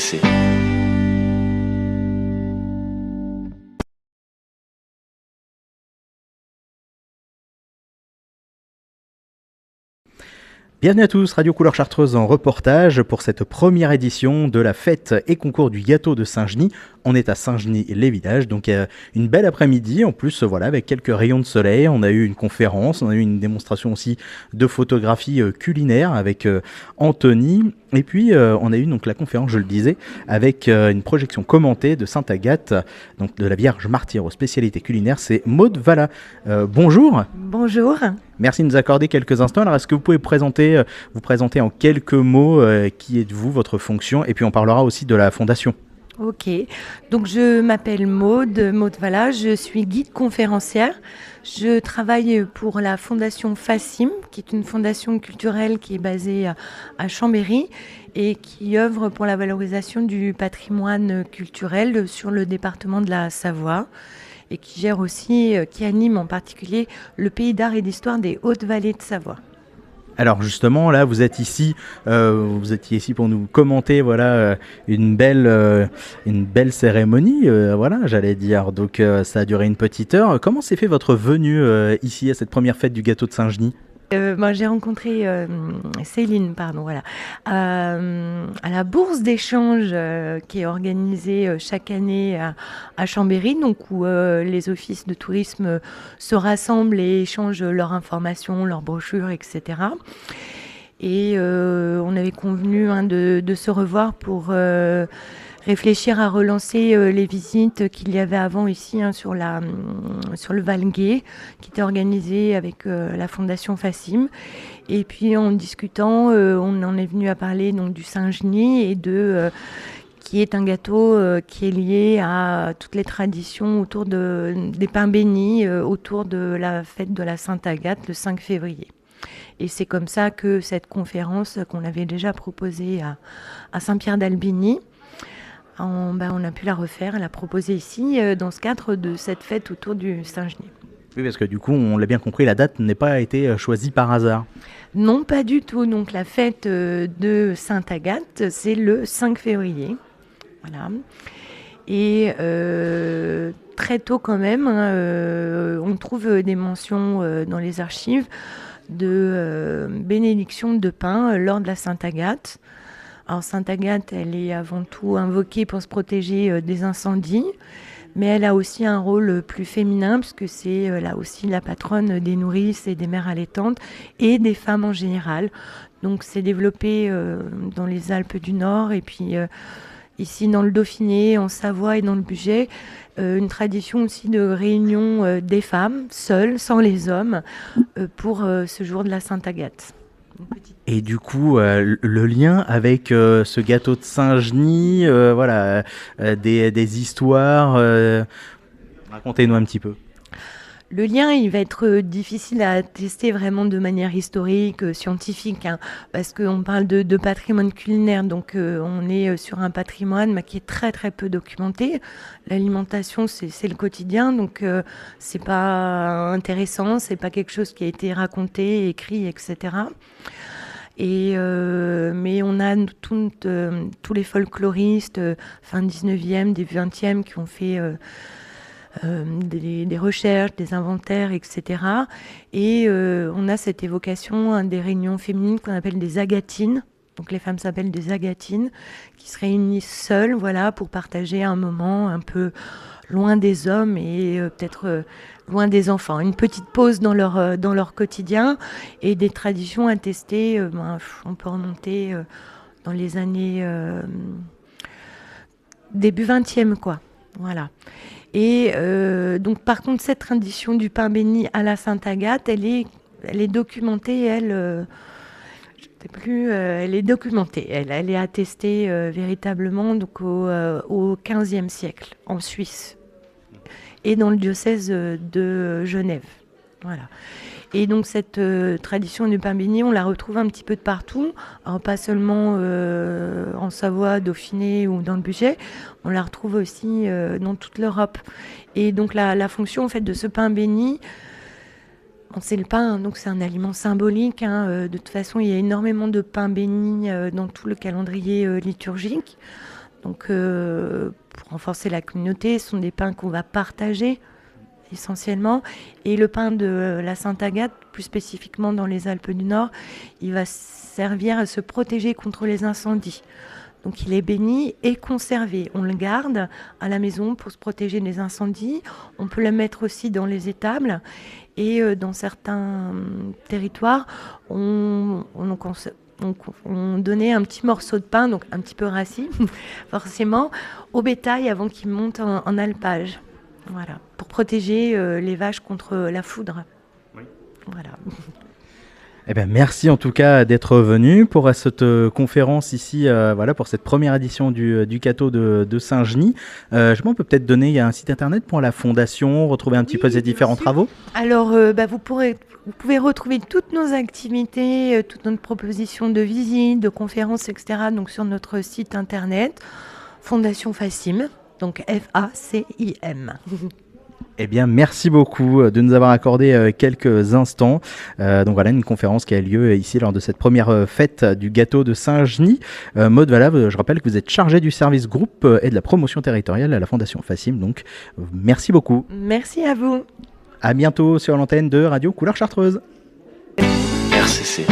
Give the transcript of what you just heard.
passé. Bienvenue à tous, Radio Couleur Chartreuse en reportage pour cette première édition de la fête et concours du gâteau de Saint-Genis. On est à Saint-Genis-les-Villages, donc une belle après-midi. En plus, voilà, avec quelques rayons de soleil, on a eu une conférence, on a eu une démonstration aussi de photographie culinaire avec Anthony. Et puis, on a eu donc la conférence, je le disais, avec une projection commentée de Sainte Agathe, donc de la Vierge Martyre aux spécialités culinaires. C'est Maud Valla. Bonjour. Bonjour. Merci de nous accorder quelques instants. Alors, est-ce que vous pouvez vous présenter en quelques mots qui êtes-vous, votre fonction, et puis on parlera aussi de la fondation. Ok, donc je m'appelle Maud Valla, je suis guide conférencière. Je travaille pour la fondation FACIM, qui est une fondation culturelle qui est basée à Chambéry et qui œuvre pour la valorisation du patrimoine culturel sur le département de la Savoie et qui gère aussi, qui anime en particulier le pays d'art et d'histoire des Hautes-Vallées de Savoie. Alors justement, là, vous étiez ici pour nous commenter, voilà, une belle cérémonie, voilà, j'allais dire. Donc ça a duré une petite heure. Comment s'est fait votre venue ici à cette première fête du gâteau de Saint-Genis ? J'ai rencontré Céline, voilà, à la bourse d'échange qui est organisée chaque année à Chambéry, donc où les offices de tourisme se rassemblent et échangent leurs informations, leurs brochures, etc. Et on avait convenu de se revoir pour réfléchir à relancer les visites qu'il y avait avant ici sur le Valgué, qui était organisé avec la Fondation FACIM. Et puis en discutant, on en est venu à parler donc, du Saint-Genis et qui est un gâteau qui est lié à toutes les traditions autour des pains bénis, autour de la fête de la Sainte-Agathe le 5 février. Et c'est comme ça que cette conférence qu'on avait déjà proposée à Saint-Pierre-d'Albigny, on a pu la refaire, la proposer ici dans ce cadre de cette fête autour du Saint-Genis. Oui, parce que du coup, on l'a bien compris, la date n'a pas été choisie par hasard. Non, pas du tout. Donc la fête de Sainte-Agathe, c'est le 5 février. Voilà. Et très tôt quand même, on trouve des mentions dans les archives de bénédiction de pain lors de la Sainte-Agathe. Alors Sainte Agathe, elle est avant tout invoquée pour se protéger des incendies, mais elle a aussi un rôle plus féminin, puisque c'est là aussi la patronne des nourrices et des mères allaitantes et des femmes en général. Donc c'est développé dans les Alpes du Nord et puis ici dans le Dauphiné, en Savoie et dans le Bugey, une tradition aussi de réunion des femmes, seules, sans les hommes, pour ce jour de la Sainte Agathe. Et du coup, le lien avec ce gâteau de Saint-Genis, voilà, des histoires, racontez-nous un petit peu. Le lien, il va être difficile à tester vraiment de manière historique, scientifique, parce qu'on parle de patrimoine culinaire, donc on est sur un patrimoine qui est très très peu documenté. L'alimentation, c'est le quotidien, donc c'est pas intéressant, c'est pas quelque chose qui a été raconté, écrit, etc. Mais on a tous les folkloristes, fin 19e, début 20e, qui ont fait des recherches, des inventaires, etc. Et on a cette évocation des réunions féminines qu'on appelle des agatines. Donc les femmes s'appellent des agatines, qui se réunissent seules, voilà, pour partager un moment un peu loin des hommes et peut-être loin des enfants. Une petite pause dans leur quotidien et des traditions à tester. On peut remonter dans les années début 20e, quoi. Voilà. Et donc, par contre, cette tradition du pain béni à la Sainte-Agathe, elle est documentée, elle est documentée, elle est attestée véritablement donc, au XVe siècle, en Suisse, et dans le diocèse de Genève. Voilà. Et donc cette tradition du pain béni, on la retrouve un petit peu de partout, alors pas seulement en Savoie, Dauphiné ou dans le Bugey, on la retrouve aussi dans toute l'Europe. Et donc la fonction en fait de ce pain béni, c'est le pain, donc c'est un aliment symbolique. De toute façon, il y a énormément de pain béni dans tout le calendrier liturgique. Donc, pour renforcer la communauté, ce sont des pains qu'on va partager essentiellement. Et le pain de la Sainte-Agathe, plus spécifiquement dans les Alpes du Nord, il va servir à se protéger contre les incendies. Donc il est béni et conservé. On le garde à la maison pour se protéger des incendies. On peut le mettre aussi dans les étables. Et dans certains territoires, on donnait un petit morceau de pain, donc un petit peu rassis, forcément, au bétail avant qu'il monte en alpage. Voilà, pour protéger les vaches contre la foudre. Oui. Voilà. Eh ben, merci en tout cas d'être venu pour cette conférence ici, voilà, pour cette première édition du Cateau de Saint-Genis. On peut peut-être donner un site internet pour la fondation, retrouver un petit peu ces différents travaux. Alors, vous pouvez retrouver toutes nos activités, toutes nos propositions de visites, de conférences, etc. Donc sur notre site internet, Fondation Facim, donc F-A-C-I-M. Eh bien, merci beaucoup de nous avoir accordé quelques instants. Donc voilà, une conférence qui a lieu ici lors de cette première fête du Gâteau de Saint-Genis. Maude Valave, je rappelle que vous êtes chargée du service groupe et de la promotion territoriale à la Fondation Facim. Donc, merci beaucoup. Merci à vous. À bientôt sur l'antenne de Radio Couleur Chartreuse. RCC.